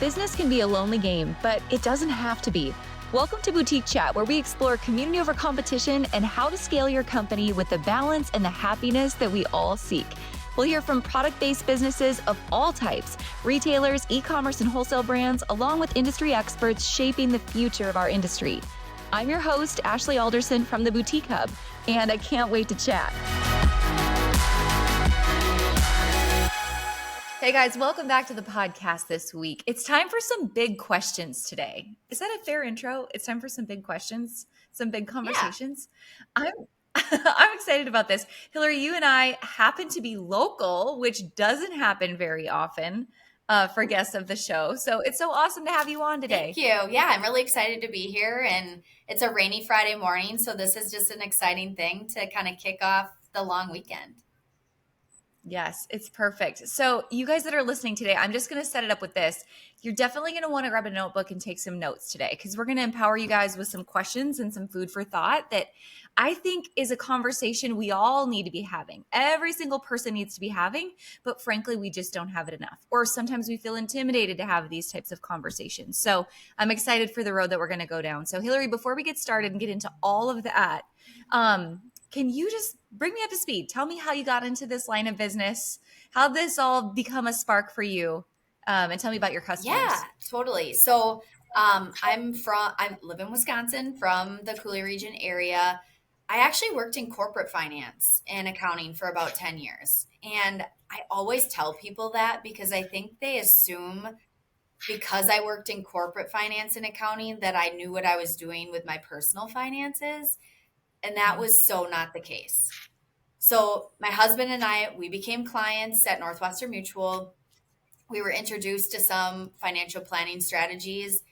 Business can be a lonely game, but it doesn't have to be. Welcome to Boutique Chat, where we explore community over competition and how to scale your company with the balance and the happiness that we all seek. We'll hear from product-based businesses of all types, retailers, e-commerce, and wholesale brands, along with industry experts shaping the future of our industry. I'm your host, Ashley Alderson from the Boutique Hub, and I can't wait to chat. Hey guys, welcome back to the podcast this week. It's time for some big questions today. Is that a fair intro? It's time for some big questions, some big conversations. Yeah. I'm excited about this. Hilary, you and I happen to be local, which doesn't happen very often for guests of the show. So it's so awesome to have you on today. Thank you. Yeah, I'm really excited to be here. And it's a rainy Friday morning, so this is just an exciting thing to kind of kick off the long weekend. Yes, it's perfect. So you guys that are listening today, I'm just going to set it up with this. You're definitely going to want to grab a notebook and take some notes today because we're going to empower you guys with some questions and some food for thought that I think is a conversation we all need to be having. Every single person needs to be having, but frankly, we just don't have it enough. Or sometimes we feel intimidated to have these types of conversations. So I'm excited for the road that we're going to go down. So Hilary, before we get started and get into all of that, can you just bring me up to speed? Tell me how you got into this line of business, how this all become a spark for you, and tell me about your customers. Yeah, totally. So I live in Wisconsin, from the Cooley region area. I actually worked in corporate finance and accounting for about 10 years. And I always tell people that because I think they assume because I worked in corporate finance and accounting that I knew what I was doing with my personal finances. And that was so not the case. So my husband and I, we became clients at Northwestern Mutual. We were introduced to some financial planning strategies.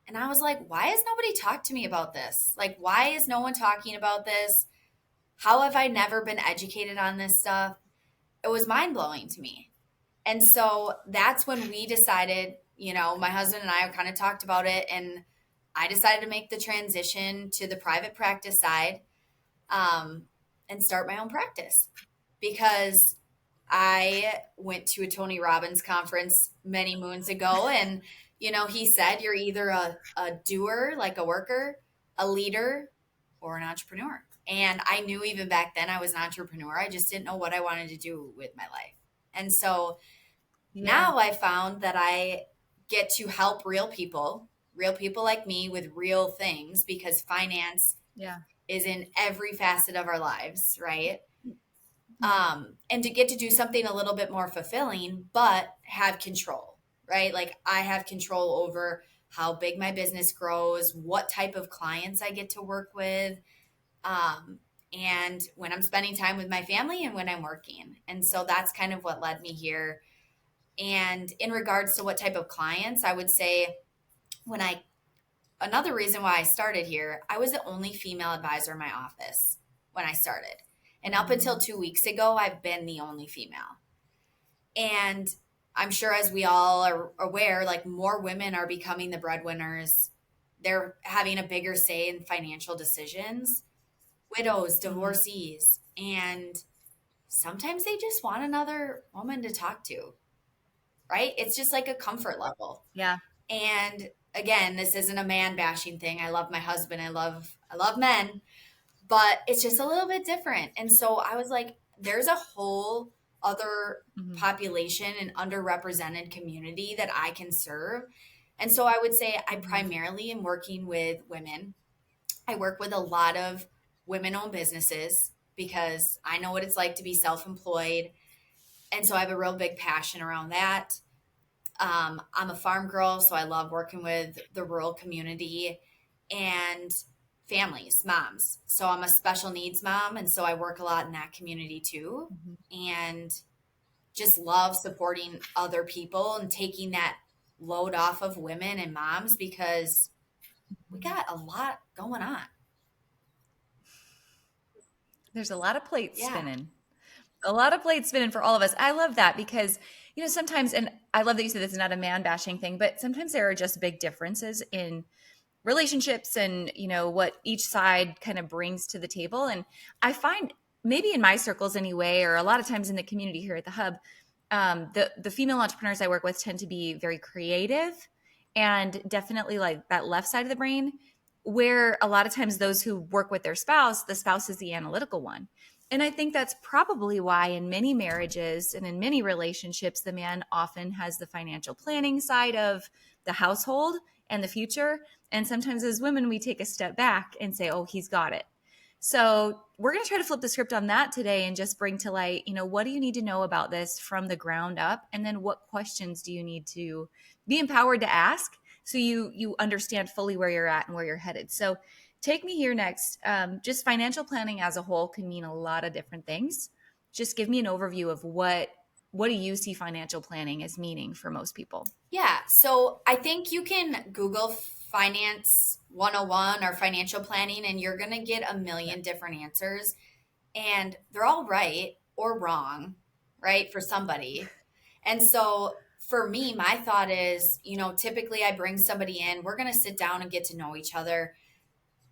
And I was like, why has nobody talked to me about this? Like, why is no one talking about this? How have I never been educated on this stuff? It was mind-blowing to me. And so that's when we decided, my husband and I kind of talked about it. And I decided to make the transition to the private practice side. And start my own practice because I went to a Tony Robbins conference many moons ago. And, he said, you're either a doer, like a worker, a leader, or an entrepreneur. And I knew even back then I was an entrepreneur. I just didn't know what I wanted to do with my life. And so now I found that I get to help real people like me with real things because finance is in every facet of our lives, right? And to get to do something a little bit more fulfilling, but have control, right? Like I have control over how big my business grows, what type of clients I get to work with, and when I'm spending time with my family and when I'm working. And so that's kind of what led me here. And in regards to what type of clients, I would say another reason why I started here, I was the only female advisor in my office when I started. And up until 2 weeks ago, I've been the only female. And I'm sure as we all are aware, like more women are becoming the breadwinners. They're having a bigger say in financial decisions, widows, divorcees. And sometimes they just want another woman to talk to, right? It's just like a comfort level. Yeah. And again, this isn't a man bashing thing. I love my husband. I love men, but it's just a little bit different. And so I was like, there's a whole other population and underrepresented community that I can serve. And so I would say I primarily am working with women. I work with a lot of women-owned businesses because I know what it's like to be self-employed. And so I have a real big passion around that. I'm a farm girl, so I love working with the rural community and families, moms. So I'm a special needs mom, and so I work a lot in that community too. And just love supporting other people and taking that load off of women and moms because we got a lot going on. There's a lot of plates spinning. A lot of plates spinning for all of us. I love that because sometimes, and I love that you said this is not a man bashing thing, but sometimes there are just big differences in relationships and, what each side kind of brings to the table. And I find maybe in my circles anyway, or a lot of times in the community here at the Hub, the female entrepreneurs I work with tend to be very creative. and definitely like that left side of the brain, where a lot of times those who work with their spouse, the spouse is the analytical one. And I think that's probably why in many marriages and in many relationships, the man often has the financial planning side of the household and the future. And sometimes as women, we take a step back and say, oh, he's got it. So we're going to try to flip the script on that today and just bring to light, what do you need to know about this from the ground up? And then what questions do you need to be empowered to ask so you understand fully where you're at and where you're headed. So take me here next. Just financial planning as a whole can mean a lot of different things. Just give me an overview of what do you see financial planning as meaning for most people? Yeah. So I think you can Google Finance 101 or financial planning, and you're going to get a Yeah. million different answers. And they're all right or wrong, right? For somebody. And so for me, my thought is, typically I bring somebody in, we're going to sit down and get to know each other.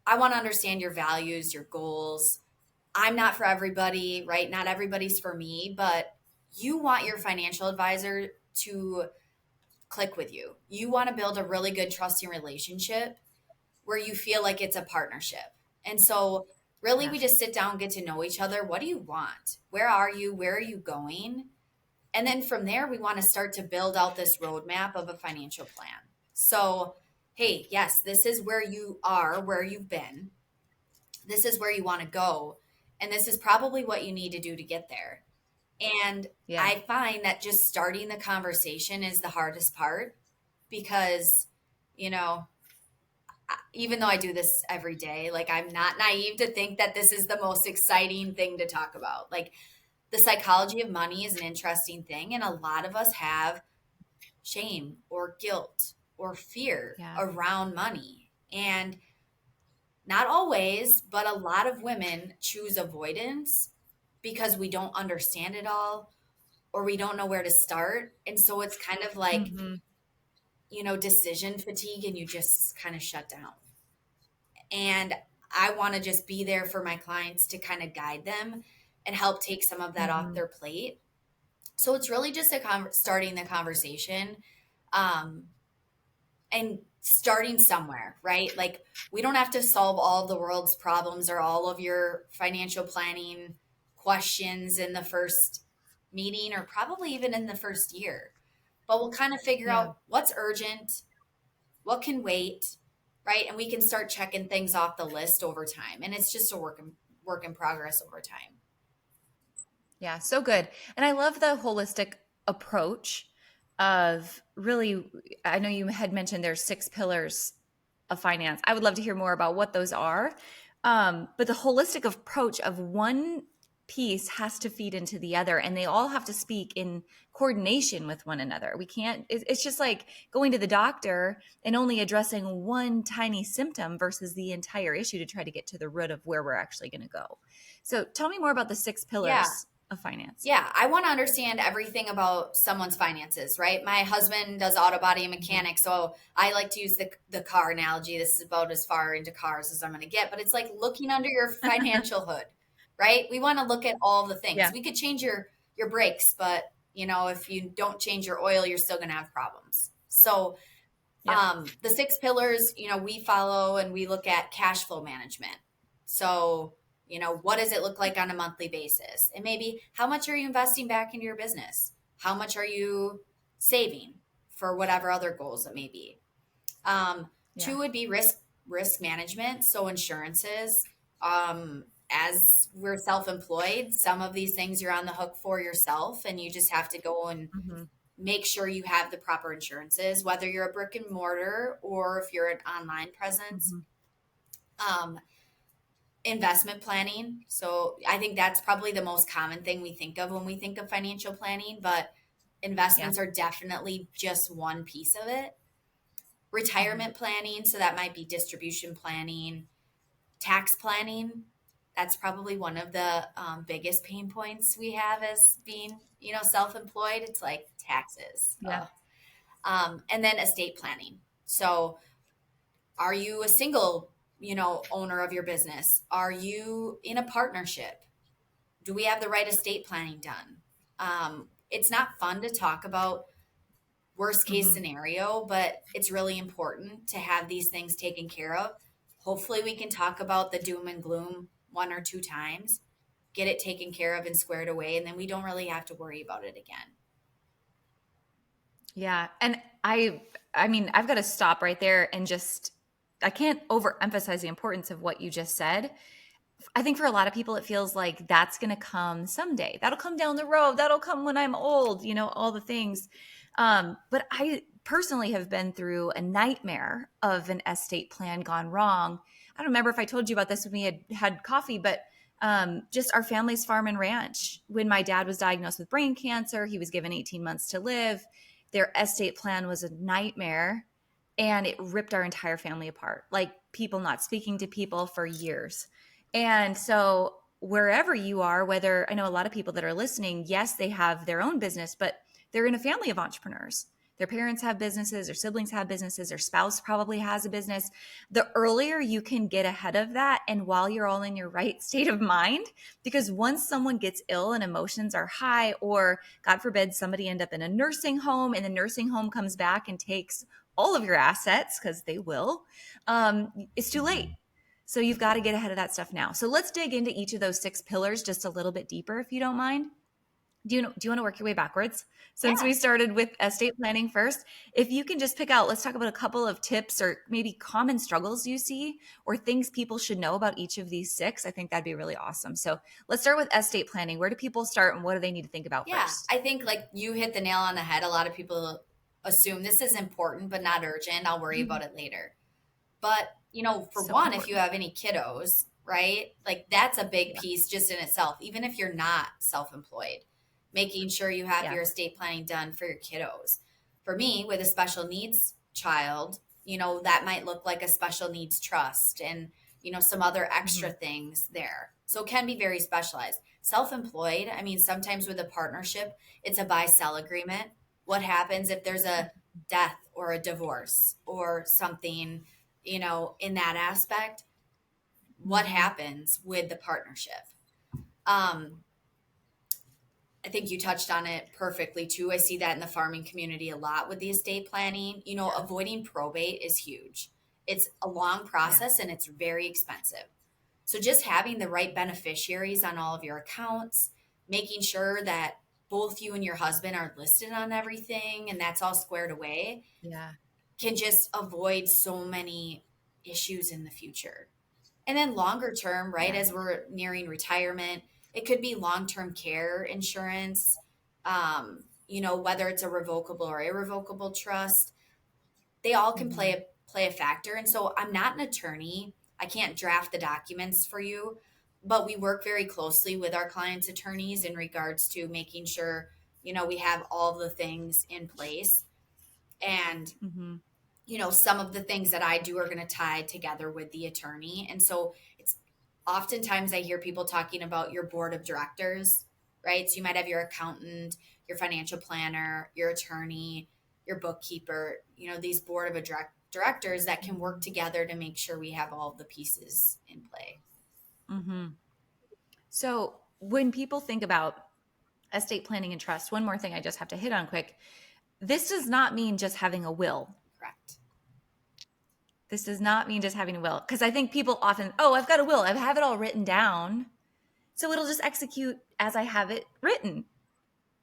I want to understand your values, your goals. I'm not for everybody, right? Not everybody's for me, but you want your financial advisor to click with you. You want to build a really good trusting relationship where you feel like it's a partnership. And so really Yeah. we just sit down, get to know each other. What do you want? Where are you? Where are you going? And then from there, we want to start to build out this roadmap of a financial plan. So, hey, yes, this is where you are, where you've been. This is where you want to go. And this is probably what you need to do to get there. And Yeah. I find that just starting the conversation is the hardest part because, you know, even though I do this every day, like I'm not naive to think that this is the most exciting thing to talk about. Like the psychology of money is an interesting thing. And a lot of us have shame or guilt or fear Yeah. around money. And not always, but a lot of women choose avoidance because we don't understand it all or we don't know where to start. And so it's kind of like, Hmm. decision fatigue and you just kind of shut down. And I want to just be there for my clients to kind of guide them and help take some of that off Hmm. their plate. So it's really just starting the conversation. Um, and starting somewhere, right? Like we don't have to solve all of the world's problems or all of your financial planning questions in the first meeting or probably even in the first year. But we'll kind of figure Yeah. out what's urgent, what can wait, right? And we can start checking things off the list over time. And it's just a work in progress over time. Yeah, so good. And I love the holistic approach of really, I know you had mentioned there's 6 pillars of finance. I would love to hear more about what those are. But the holistic approach of one piece has to feed into the other, and they all have to speak in coordination with one another. We can't, it's just like going to the doctor and only addressing one tiny symptom versus the entire issue to try to get to the root of where we're actually going to go. So tell me more about the six Yeah. pillars of finance. Yeah, I want to understand everything about someone's finances, right? My husband does auto body and Mhm. mechanics, so I like to use the car analogy. This is about as far into cars as I'm going to get, but it's like looking under your financial hood, right? We want to look at all the things. Yeah. We could change your brakes, but if you don't change your oil, you're still going to have problems. So Yep. the 6 pillars, we follow and we look at cash flow management. So, what does it look like on a monthly basis? And maybe how much are you investing back into your business? How much are you saving for whatever other goals it may be? Yeah. Two would be risk management, so insurances. As we're self-employed, some of these things you're on the hook for yourself, and you just have to go and Hmm. make sure you have the proper insurances, whether you're a brick and mortar or if you're an online presence. Hmm. Um, Investment planning. So I think that's probably the most common thing we think of when we think of financial planning, but Yeah. investments are definitely just one piece of it. Hmm. Retirement planning. So that might be distribution planning, tax planning. That's probably one of the biggest pain points we have as being, self-employed. It's like taxes. Yeah. And then estate planning. So, are you a single, owner of your business? Are you in a partnership? Do we have the right estate planning done? It's not fun to talk about worst case Hmm. scenario, but it's really important to have these things taken care of. Hopefully, we can talk about the doom and gloom one or two times, get it taken care of and squared away, and then we don't really have to worry about it again. Yeah. And I mean, I've got to stop right there and just, I can't overemphasize the importance of what you just said. I think for a lot of people, it feels like that's going to come someday. That'll come down the road. That'll come when I'm old, all the things. But I personally have been through a nightmare of an estate plan gone wrong. I don't remember if I told you about this when we had coffee, but just our family's farm and ranch. When my dad was diagnosed with brain cancer, he was given 18 months to live. Their estate plan was a nightmare and it ripped our entire family apart. Like people not speaking to people for years. And so, wherever you are, whether I know a lot of people that are listening, yes, they have their own business, but they're in a family of entrepreneurs. Their parents have businesses, their siblings have businesses, their spouse probably has a business. The earlier you can get ahead of that, and while you're all in your right state of mind, because once someone gets ill and emotions are high, or God forbid, somebody end up in a nursing home and the nursing home comes back and takes all of your assets, because they will, it's too late. So you've got to get ahead of that stuff now. So let's dig into each of those six pillars just a little bit deeper, if you don't mind. Do you want to work your way backwards? Since Yeah. we started with estate planning first, if you can just pick out, let's talk about a couple of tips or maybe common struggles you see or things people should know about each of these six. I think that'd be really awesome. So let's start with estate planning. Where do people start and what do they need to think about Yeah, first? I think like you hit the nail on the head. A lot of people assume this is important but not urgent. I'll worry about Mhm. it later. But, for So one, if you important. have any kiddos, right? Like that's a big piece just in itself, even if you're not self-employed, making sure you have Yeah. your estate planning done for your kiddos. For me, with a special needs child, that might look like a special needs trust and, some other extra Hmm. things there. So it can be very specialized. Self-employed, I mean, sometimes with a partnership, it's a buy-sell agreement. What happens if there's a death or a divorce or something, in that aspect? What Hmm. happens with the partnership? Um, I think you touched on it perfectly too. I see that in the farming community a lot with the estate planning. Yeah. Avoiding probate is huge. It's a long Yeah. process and it's very expensive. So just having the right beneficiaries on all of your accounts, making sure that both you and your husband are listed on everything and that's all squared away Yeah. can just avoid so many issues in the future. And then longer term, right, Yeah. as we're nearing retirement, it could be long term care insurance, whether it's a revocable or irrevocable trust. They all can Hmm. play a factor. And so I'm not an attorney. I can't draft the documents for you, but we work very closely with our clients' attorneys in regards to making sure, we have all the things in place. And Hmm. some of the things that I do are going to tie together with the attorney. And so it's oftentimes I hear people talking about your board of directors, right? So you might have your accountant, your financial planner, your attorney, your bookkeeper, these board of directors that can work together to make sure we have all the pieces in play. Hmm. So when people think about estate planning and trust, one more thing I just have to hit on quick. This does not mean just having a will. Correct. This does not mean just having a will. Because I think people often, oh, I've got a will. I have it all written down. So it'll just execute as I have it written.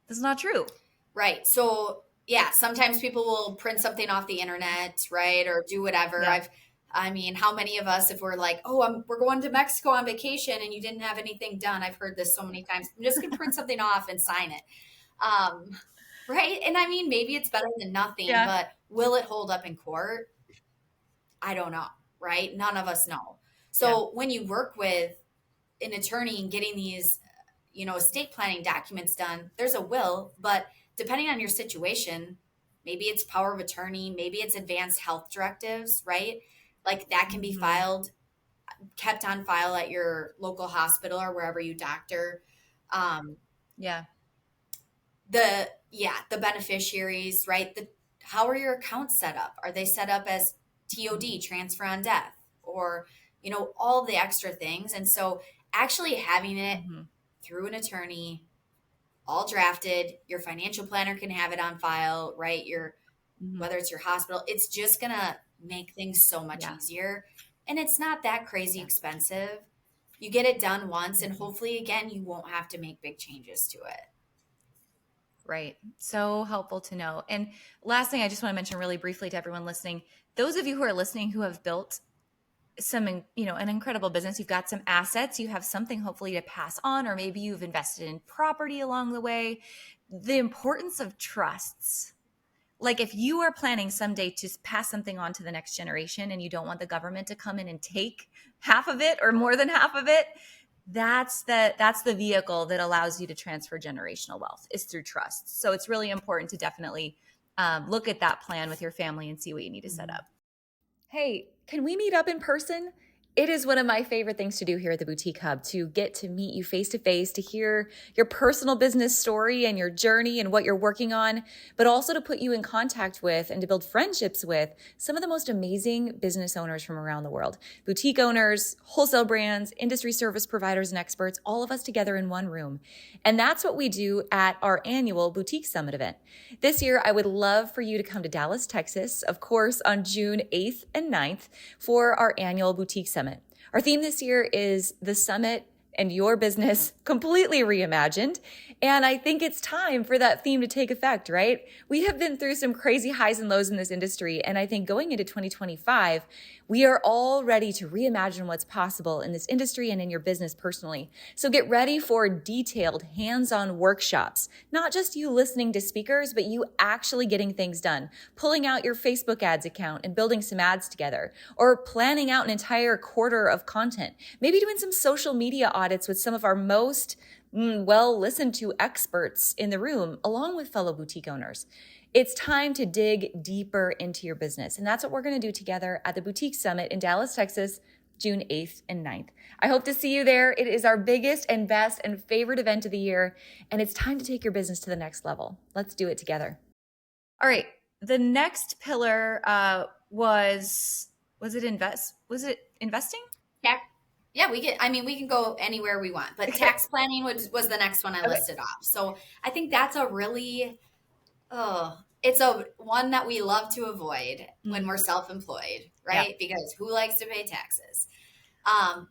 That's not true. Right. So, yeah, sometimes people will print something off the internet, right? Or do whatever. Yeah. I mean, how many of us, if we're like, oh, we're going to Mexico on vacation and you didn't have anything done? I've heard this so many times. I'm just going to print something off and sign it. Um, right. And I mean, maybe it's better than nothing, Yeah. but will it hold up in court? I don't know. Right. None of us know. Yeah. So when you work with an attorney and getting these, estate planning documents done, there's a will, but depending on your situation, maybe it's power of attorney, maybe it's advanced health directives, right? Like that can be Hmm. kept on file at your local hospital or wherever you doctor. Um, Yeah. the beneficiaries, right? How are your accounts set up? Are they set up as TOD, transfer on death, or all the extra things? And so actually having it Hmm. through an attorney, all drafted. Your financial planner can have it on file, right? Your Mhm. whether it's your hospital, it's just gonna make things so much Yeah. easier. And it's not that crazy Yeah. expensive. You get it done once, and Mhm. hopefully, again, you won't have to make big changes to it. Right. So helpful to know. And last thing I just want to mention really briefly to everyone listening, those of you who are listening who have built an incredible business, you've got some assets, you have something hopefully to pass on, or maybe you've invested in property along the way. The importance of trusts. Like if you are planning someday to pass something on to the next generation and you don't want the government to come in and take half of it or more than half of it, that's the vehicle that allows you to transfer generational wealth is through trust. So it's really important to definitely look at that plan with your family and see what you need to set Mhm. up. Hey, can we meet up in person? It is one of my favorite things to do here at the Boutique Hub to get to meet you face to face, to hear your personal business story and your journey and what you're working on, but also to put you in contact with and to build friendships with some of the most amazing business owners from around the world. Boutique owners, wholesale brands, industry service providers, and experts, all of us together in one room. And that's what we do at our annual Boutique Summit event. This year, I would love for you to come to Dallas, Texas, of course, on June 8th and 9th for our annual Boutique Summit. Our theme this year is the summit and your business completely reimagined. And I think it's time for that theme to take effect, right? We have been through some crazy highs and lows in this industry. And I think going into 2025, we are all ready to reimagine what's possible in this industry and in your business personally. So get ready for detailed hands-on workshops, not just you listening to speakers, but you actually getting things done, pulling out your Facebook ads account and building some ads together, or planning out an entire quarter of content, maybe doing some social media audits with some of our most well listened to experts in the room, along with fellow boutique owners. It's time to dig deeper into your business. And that's what we're going to do together at the Boutique Summit in Dallas, Texas, June 8th and 9th. I hope to see you there. It is our biggest and best and favorite event of the year. And it's time to take your business to the next level. Let's do it together. All right. The next pillar was it investing? Tax, yeah, we can go anywhere we want, but Okay. tax planning was the next one I Okay. listed off. So I think that's a really, it's a one that we love to avoid when Mm, we're self-employed, yeah. right? Because who likes to pay taxes?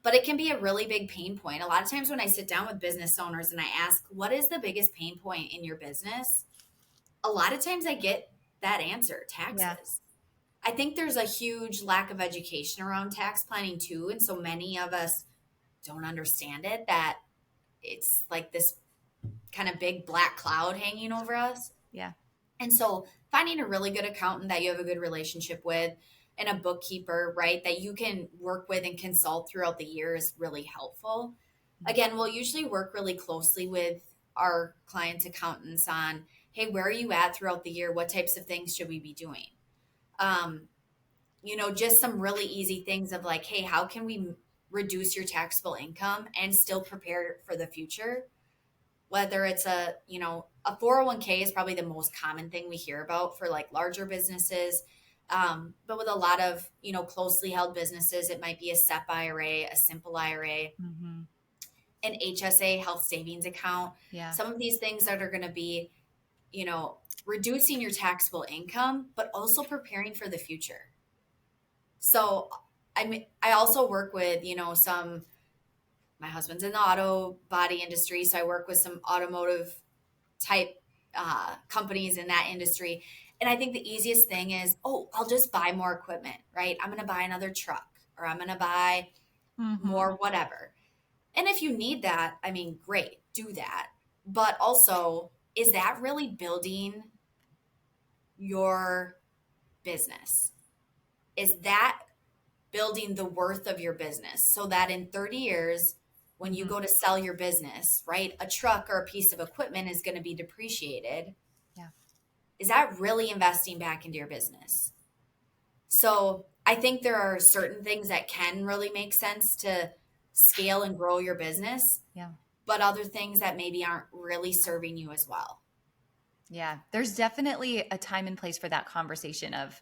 But it can be a really big pain point. A lot of times when I sit down with business owners and I ask, what is the biggest pain point in your business? A lot of times I get that answer, Yeah. taxes. I think there's a huge lack of education around tax planning too. And so many of us don't understand it, that it's like this kind of big black cloud hanging over us. Yeah. And so finding a really good accountant that you have a good relationship with and a bookkeeper, right, that you can work with and consult throughout the year is really helpful. Again, we'll usually work really closely with our clients' accountants on, hey, where are you at throughout the year? What types of things should we be doing? Um, just some really easy things of like, hey, how can we reduce your taxable income and still prepare for the future? Whether it's a 401k is probably the most common thing we hear about for like larger businesses. But with a lot of, closely held businesses, it might be a SEP IRA, a simple IRA, Mm-hmm. an HSA health savings account. Yeah. Some of these things that are going to be, you know, reducing your taxable income, but also preparing for the future. So I also work with, my husband's in the auto body industry. So I work with some automotive type companies in that industry. And I think the easiest thing is, oh, I'll just buy more equipment, right? I'm going to buy another truck or I'm going to buy Mm-hmm. more whatever. And if you need that, I mean, great, do that. But also, is that really building your business? Is that building the worth of your business so that in 30 years, when you Mm-hmm. go to sell your business, right, a truck or a piece of equipment is going to be depreciated. Yeah. Is that really investing back into your business? So I think there are certain things that can really make sense to scale and grow your business, Yeah. but other things that maybe aren't really serving you as well. Yeah. There's definitely a time and place for that conversation of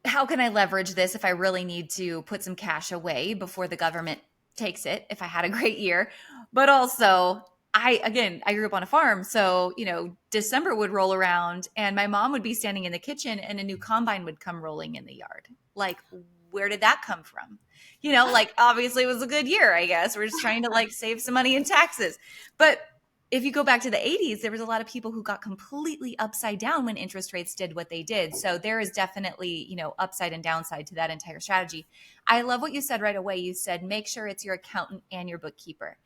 how can I leverage this if I really need to put some cash away before the government takes it if I had a great year. But also, I grew up on a farm. So, December would roll around and my mom would be standing in the kitchen and a new combine would come rolling in the yard. Like, where did that come from? Like obviously it was a good year, I guess. We're just trying to like save some money in taxes. But if you go back to the 80s, there was a lot of people who got completely upside down when interest rates did what they did. So there is definitely, upside and downside to that entire strategy. I love what you said right away. You said, make sure it's your accountant and your bookkeeper.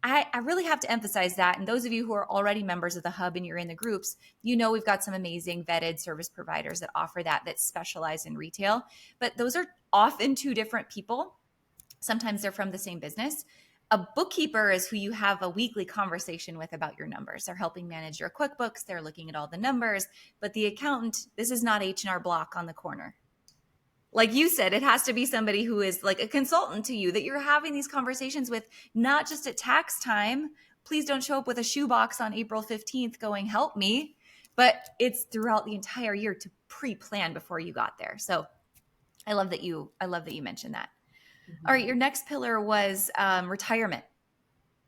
I really have to emphasize that. And those of you who are already members of the hub and you're in the groups, we've got some amazing vetted service providers that offer that specialize in retail. But those are often two different people. Sometimes they're from the same business. A bookkeeper is who you have a weekly conversation with about your numbers. They're helping manage your QuickBooks. They're looking at all the numbers. But the accountant, this is not H&R Block on the corner. Like you said, it has to be somebody who is like a consultant to you that you're having these conversations with, not just at tax time. Please don't show up with a shoebox on April 15th going, help me. But it's throughout the entire year to pre-plan before you got there. So I love that you mentioned that. All right, Mhm. your next pillar was retirement.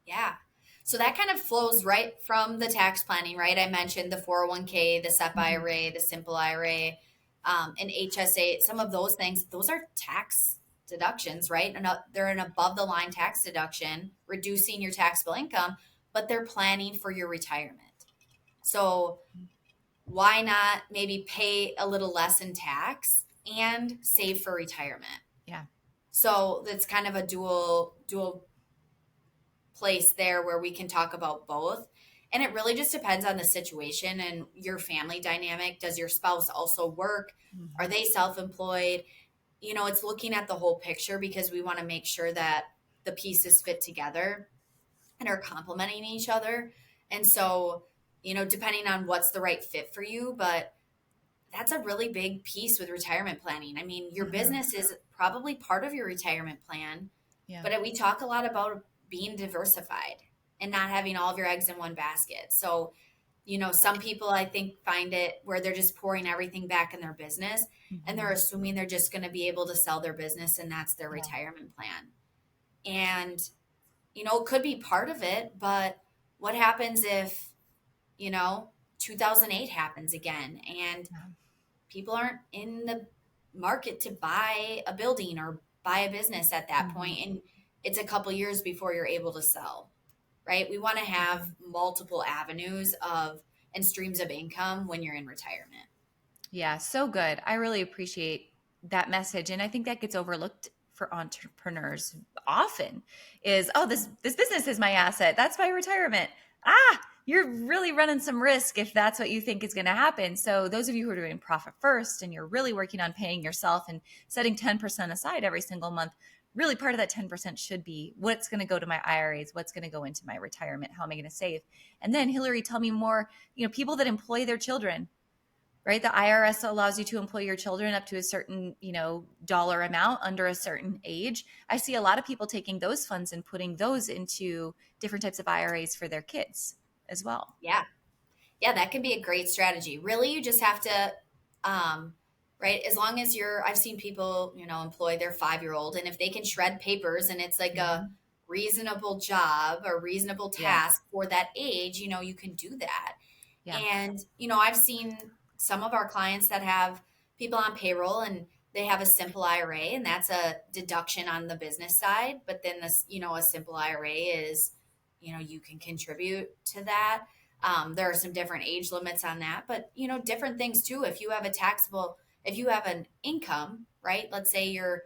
Yeah. So that kind of flows right from the tax planning, right? I mentioned the 401k, the SEP Mhm. IRA, the simple IRA, and HSA. Some of those things, those are tax deductions, right? And they're an above the line tax deduction, reducing your taxable income, but they're planning for your retirement. So why not maybe pay a little less in tax and save for retirement? Yeah. So that's kind of a dual place there where we can talk about both. And it really just depends on the situation and your family dynamic. Does your spouse also work? Are Mhm. they self employed? It's looking at the whole picture because we want to make sure that the pieces fit together and are complementing each other. And so, depending on what's the right fit for you, but that's a really big piece with retirement planning. I mean, your Mhm. business is probably part of your retirement plan, Yeah. but we talk a lot about being diversified and not having all of your eggs in one basket. So, some people I think find it where they're just pouring everything back in their business and they're Mhm. assuming they're just going to be able to sell their business and that's their Yeah. retirement plan. And, it could be part of it, but what happens if, you know, 2008 happens again and Yeah. people aren't in the market to buy a building or buy a business at that Mhm. point and it's a couple years before you're able to sell, right? We want to have multiple avenues of and streams of income when you're in retirement. Yeah, so good. I really appreciate that message. And I think that gets overlooked for entrepreneurs often is, oh, this business is my asset. That's my retirement. You're really running some risk if that's what you think is going to happen. So those of you who are doing profit first and you're really working on paying yourself and setting 10% aside every single month, really part of that 10% should be what's going to go to my IRAs, what's going to go into my retirement, how am I going to save? And then Hillary, tell me more, people that employ their children, right? The IRS allows you to employ your children up to a certain, dollar amount under a certain age. I see a lot of people taking those funds and putting those into different types of IRAs for their kids as well. Yeah. Yeah, that can be a great strategy. Really, you just have to, um, right? As long as I've seen people, employ their 5-year-old, and if they can shred papers and it's like a Mhm. reasonable job, a reasonable Yeah. task for that age, you can do that. Yeah. And, I've seen some of our clients that have people on payroll and they have a simple IRA and that's a deduction on the business side. But then this, a simple IRA is, you can contribute to that. There are some different age limits on that, but different things too. If you have an income, right? Let's say you're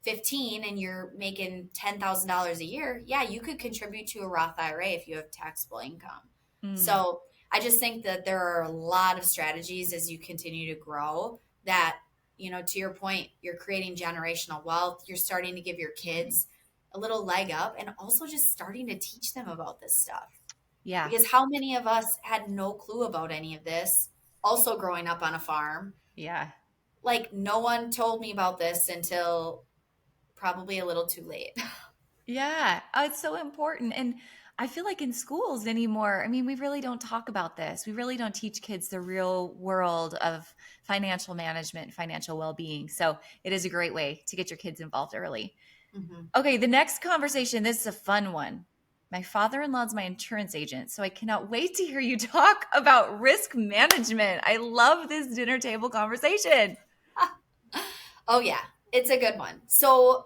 15 and you're making $10,000 a year, yeah, you could contribute to a Roth IRA if you have taxable income. Mm. So I just think that there are a lot of strategies as you continue to grow that, to your point, you're creating generational wealth. You're starting to give your kids a little leg up and also just starting to teach them about this stuff. Yeah. Because how many of us had no clue about any of this? Also, growing up on a farm, Yeah. like no one told me about this until probably a little too late. Yeah. It's so important. And I feel like in schools anymore, I mean, we really don't talk about this. We really don't teach kids the real world of financial management, financial well being. So it is a great way to get your kids involved early. Mhm. Okay, the next conversation, this is a fun one. My father-in-law is my insurance agent, so I cannot wait to hear you talk about risk management. I love this dinner table conversation. Oh, yeah, it's a good one. So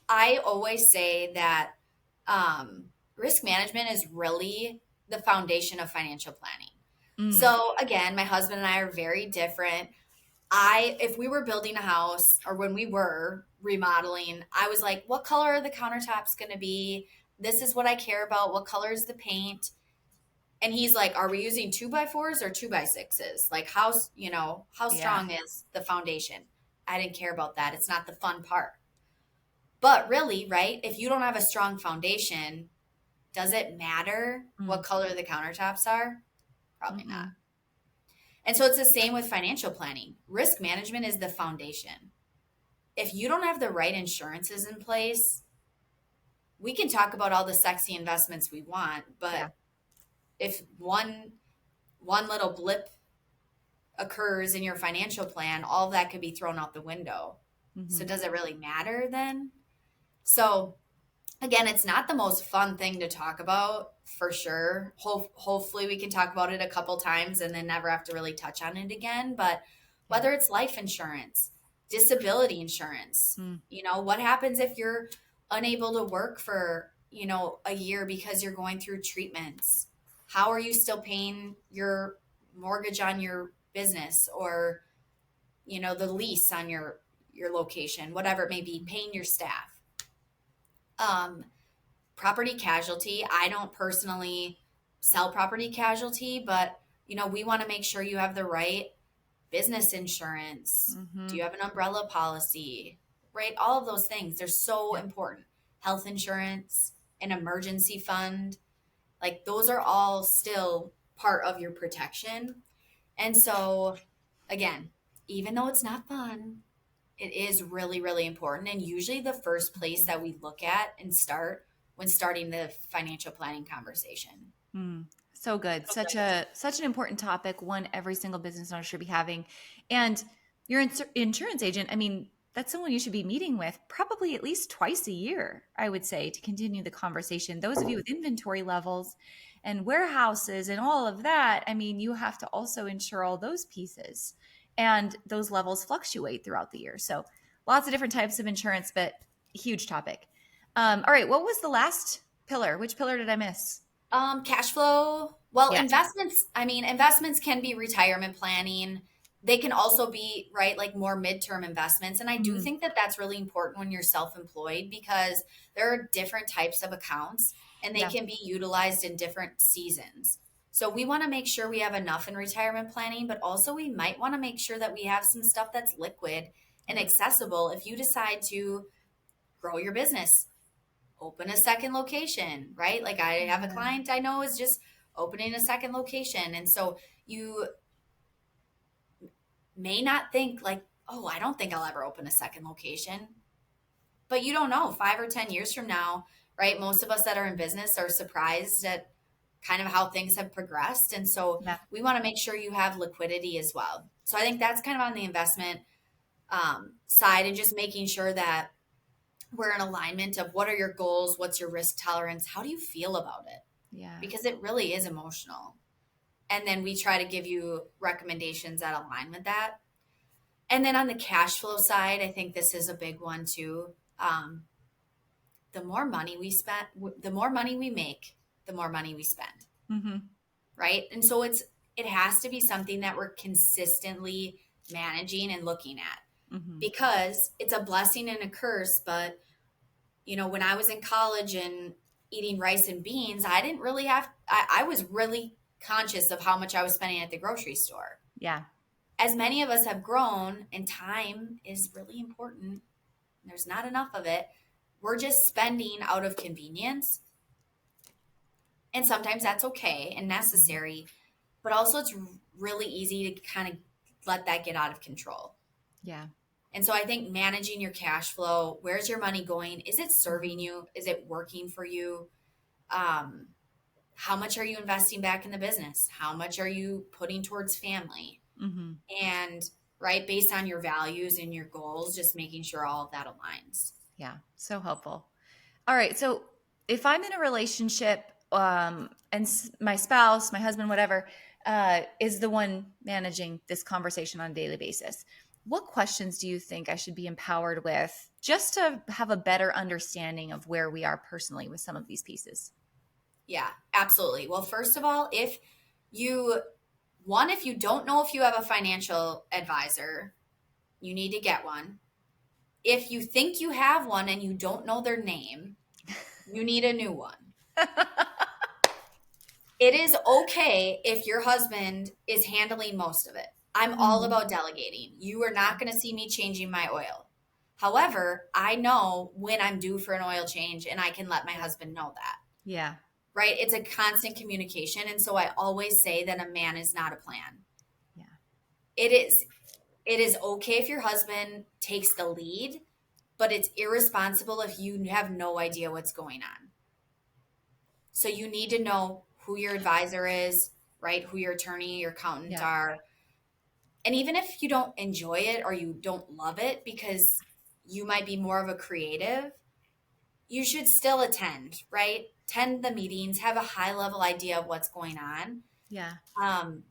I always say that um, risk management is really the foundation of financial planning. Mm, So again, my husband and I are very different. If we were building a house or when we were remodeling, I was like, what color are the countertops going to be? This is what I care about. What color is the paint? And he's like, are we using 2x4s or 2x6s? Like, how yeah. strong is the foundation? I didn't care about that. It's not the fun part. But really, right? If you don't have a strong foundation, does it matter Mm, what color the countertops are? Probably not. mm-mm. And so it's the same with financial planning. Risk management is the foundation. If you don't have the right insurances in place, we can talk about all the sexy investments we want, Yeah. but if one little blip occurs in your financial plan, all of that could be thrown out the window. So Hmm. does it really matter then? So again, it's not the most fun thing to talk about for sure. Hopefully we can talk about it a couple times and then never have to really touch on it again. But Yeah. whether it's life insurance, disability insurance, Mm, what happens if you're unable to work for, a year because you're going through treatments? How are you still paying your mortgage on your business or, the lease on your location, whatever it may be, paying your staff? Um, Property casualty, I don't personally sell property casualty, but we want to make sure you have the right business insurance. Do hmm. you have an umbrella policy? Right? All of those things, they're so Yep. important. Health insurance, an emergency fund, like those are all still part of your protection. And so again, even though it's not fun, it is really, really important, and usually the first place that we look at and start when starting the financial planning conversation. Mm, so good. Such an important topic, one every single business owner should be having. And your insurance agent, I mean, that's someone you should be meeting with probably at least twice a year, I would say, to continue the conversation. Those of you with inventory levels and warehouses and all of that, I mean, you have to also insure all those pieces. And those levels fluctuate throughout the year. So lots of different types of insurance, but huge topic. All right, what was the last pillar? Which pillar did I miss? Cash flow. Well, Yes. investments can be retirement planning. They can also be, right, like more midterm investments. And I do Mhm. think that that's really important when you're self employed because there are different types of accounts and they Yeah. can be utilized in different seasons. So we want to make sure we have enough in retirement planning, but also we might want to make sure that we have some stuff that's liquid and Yeah. accessible if you decide to grow your business, open a second location, right? Like I have a Yeah. client I know is just opening a second location. And so you may not think like, oh, I don't think I'll ever open a second location. But you don't know, 5 or 10 years from now, right? Most of us that are in business are surprised at kind of how things have progressed. And so Yeah. we want to make sure you have liquidity as well. So I think that's kind of on the investment side and just making sure that we're in alignment of what are your goals, what's your risk tolerance, how do you feel about it? Yeah. Because it really is emotional. And then we try to give you recommendations that align with that. And then on the cash flow side, I think this is a big one too. Um, the more money we spend, the more money we make, the more money we spend, Hmm. right? And so it has to be something that we're consistently managing and looking at Hmm. because it's a blessing and a curse. But when I was in college and eating rice and beans, I didn't really I was really conscious of how much I was spending at the grocery store. Yeah. As many of us have grown, and time is really important, there's not enough of it. We're just spending out of convenience. And sometimes that's okay and Hmm. necessary, but also it's really easy to kind of let that get out of control. Yeah. And so I think managing your cash flow, where's your money going? Is it serving Hmm. you? Is it working for you? Um, how much are you investing back in the business? How much are you putting towards family? Hmm. And right, based on your values and your goals, just making sure all of that aligns. Yeah. So helpful. All right. So if I'm in a relationship, and my spouse, my husband, whatever, is the one managing this conversation on a daily basis, what questions do you think I should be empowered with just to have a better understanding of where we are personally with some of these pieces? Yeah, absolutely. Well, first of all, you if you don't know if you have a financial advisor, you need to get one. If you think you have one and you don't know their name, you need a new one. It is okay if your husband is handling most of it. I'm all Mhm. about delegating. You are not going to see me changing my oil. However, I know when I'm due for an oil change and I can let my husband know that, Yeah. right? It's a constant communication. And so I always say that a man is not a plan. Yeah. It is it is okay if your husband takes the lead, but it's irresponsible if you have no idea what's going on. So you need to know who your advisor is, right? Who your attorney, your accountant Yeah. are. And even if you don't enjoy it or you don't love it because you might be more of a creative, you should still attend, right? Attend the meetings, have a high level idea of what's going on. Yeah. Um,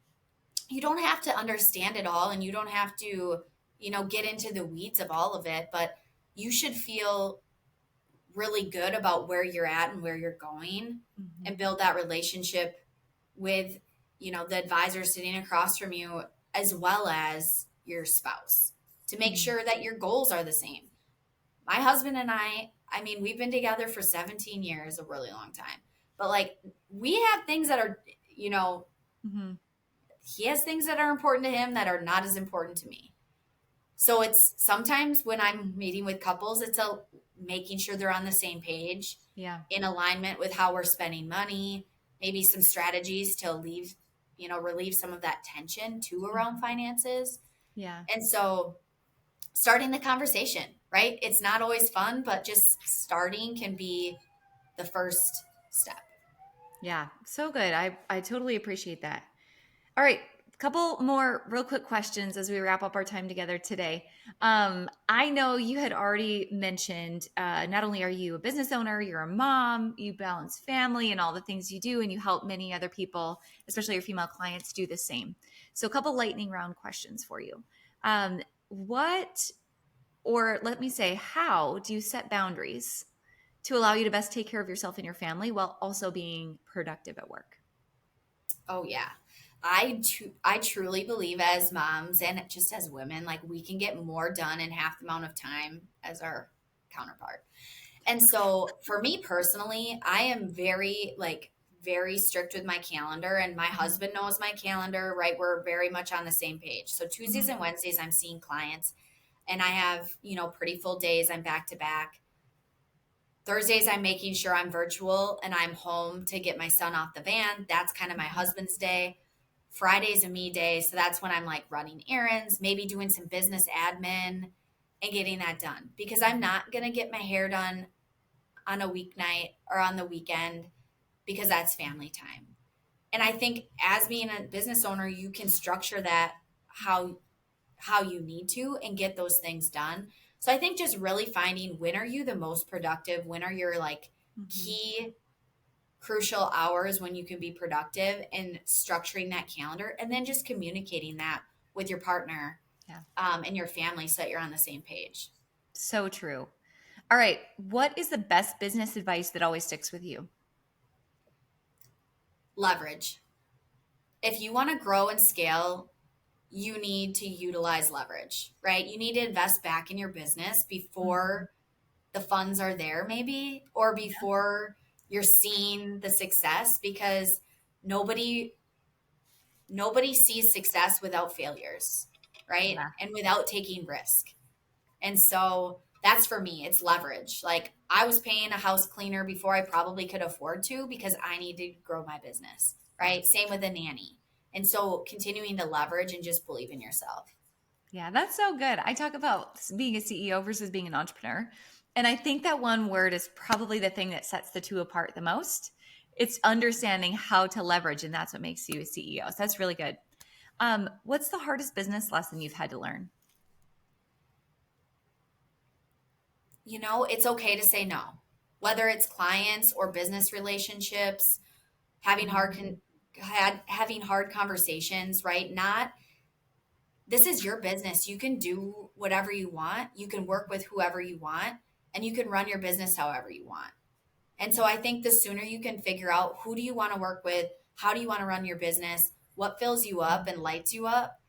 you don't have to understand it all and you don't have to, get into the weeds of all of it, but you should feel really good about where you're at and where you're going Mhm. and build that relationship with, the advisor sitting across from you as well as your spouse to make Mhm. sure that your goals are the same. My husband and I mean, we've been together for 17 years, a really long time. But like we have things that are, you know, Mhm. he has things that are important to him that are not as important to me. So it's sometimes when I'm meeting with couples, it's a making sure they're on the same page, Yeah. in alignment with how we're spending money, maybe some strategies to relieve some of that tension too around Mhm. finances. Yeah. And so starting the conversation, right? It's not always fun, but just starting can be the first step. Yeah. So good. I totally appreciate that. All right, a couple more real quick questions as we wrap up our time together today. I know you had already mentioned not only are you a business owner, you're a mom, you balance family and all the things you do, and you help many other people, especially your female clients, do the same. So, a couple lightning round questions for you. What, or let me say, how do you set boundaries to allow you to best take care of yourself and your family while also being productive at work? Oh yeah. I truly believe as moms and just as women, like we can get more done in half the amount of time as our counterpart. And so for me personally, I am very strict with my calendar and my husband knows my calendar, right? We're very much on the same page. So Tuesdays Mhm. and Wednesdays I'm seeing clients and I have, pretty full days. I'm back to back. Thursdays, I'm making sure I'm virtual and I'm home to get my son off the van. That's kind of my Mhm. husband's day. Friday's a me day. So that's when I'm like running errands, maybe doing some business admin and getting that done because I'm not going to get my hair done on a weeknight or on the weekend because that's family time. And I think as being a business owner, you can structure that how you need to and get those things done. So I think just really finding when are you the most productive, when are your like Mhm. key crucial hours when you can be productive and structuring that calendar and then just communicating that with your partner Yeah. and your family so that you're on the same page. So true. All right. What is the best business advice that always sticks with you? Leverage. If you want to grow and scale, you need to utilize leverage, right? You need to invest back in your business Mhm. before the funds are there maybe or before you're seeing the success because nobody nobody sees success without failures, right? Yeah. And without taking risk. And so that's for me, it's leverage. Like I was paying a house cleaner before I probably could afford to because I need to grow my business, Yeah. right? Same with a nanny. And so continuing to leverage and just believe in yourself. Yeah. That's so good. I talk about being a CEO versus being an entrepreneur. And I think that one word is probably the thing that sets the two apart the most. It's understanding how to leverage, and that's what makes you a CEO. So that's really good. What's the hardest business lesson you've had to learn? It's okay to say no. whether it's clients or business relationships, having having hard conversations, right? Not this is your business. You can do whatever you want. You can work with whoever you want, and you can run your business however you want. And so I think the sooner you can figure out who do you want to work with, how do you want to run your business, what fills you up and lights you up,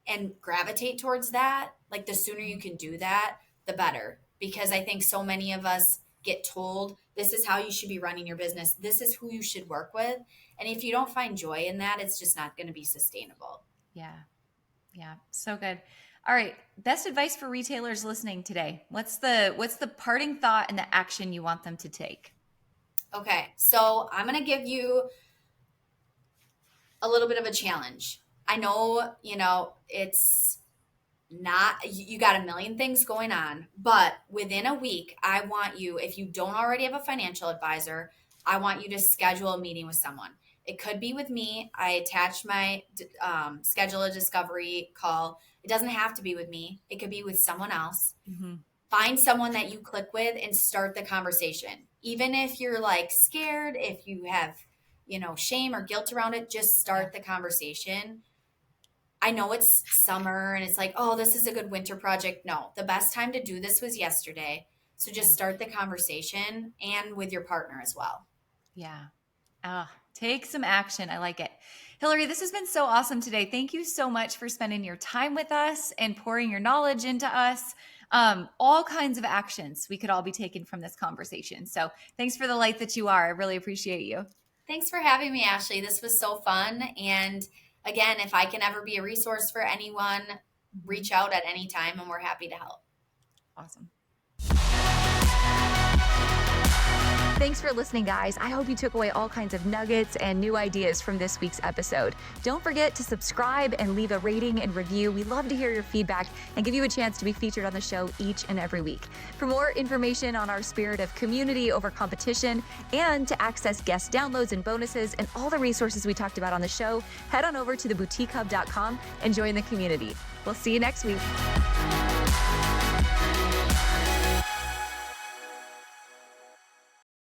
and gravitate towards that, like the sooner you can do that, the better. Because I think so many of us get told this is how you should be running your business, this is who you should work with. And if you don't find joy in that, it's just not going to be sustainable. Yeah. Yeah. So good. All right. Best advice for retailers listening today. What's the parting thought and the action you want them to take? Okay. So I'm going to give you a little bit of a challenge. I know, it's not, you got a million things going on, but within a week, I want you, if you don't already have a financial advisor, I want you to schedule a meeting with someone. It could be with me. I attach my schedule a discovery call. It doesn't have to be with me. It could be with someone else. Mm-hmm. Find someone that you click with and start the conversation. Even if you're like scared, if you have, shame or guilt around it, just start the conversation. I know it's summer and it's like, oh, this is a good winter project. No, the best time to do this was yesterday. So just start the conversation and with your partner as well. Yeah. Take some action. I like it. Hilary, this has been so awesome today. Thank you so much for spending your time with us and pouring your knowledge into us. All kinds of actions we could all be taking from this conversation. So thanks for the light that you are. I really appreciate you. Thanks for having me, Ashley. This was so fun. And again, if I can ever be a resource for anyone, reach out at any time and we're happy to help. Awesome. Thanks for listening, guys. I hope you took away all kinds of nuggets and new ideas from this week's episode. Don't forget to subscribe and leave a rating and review. We love to hear your feedback and give you a chance to be featured on the show each and every week. For more information on our spirit of community over competition and to access guest downloads and bonuses and all the resources we talked about on the show, head on over to theboutiquehub.com and join the community. We'll see you next week.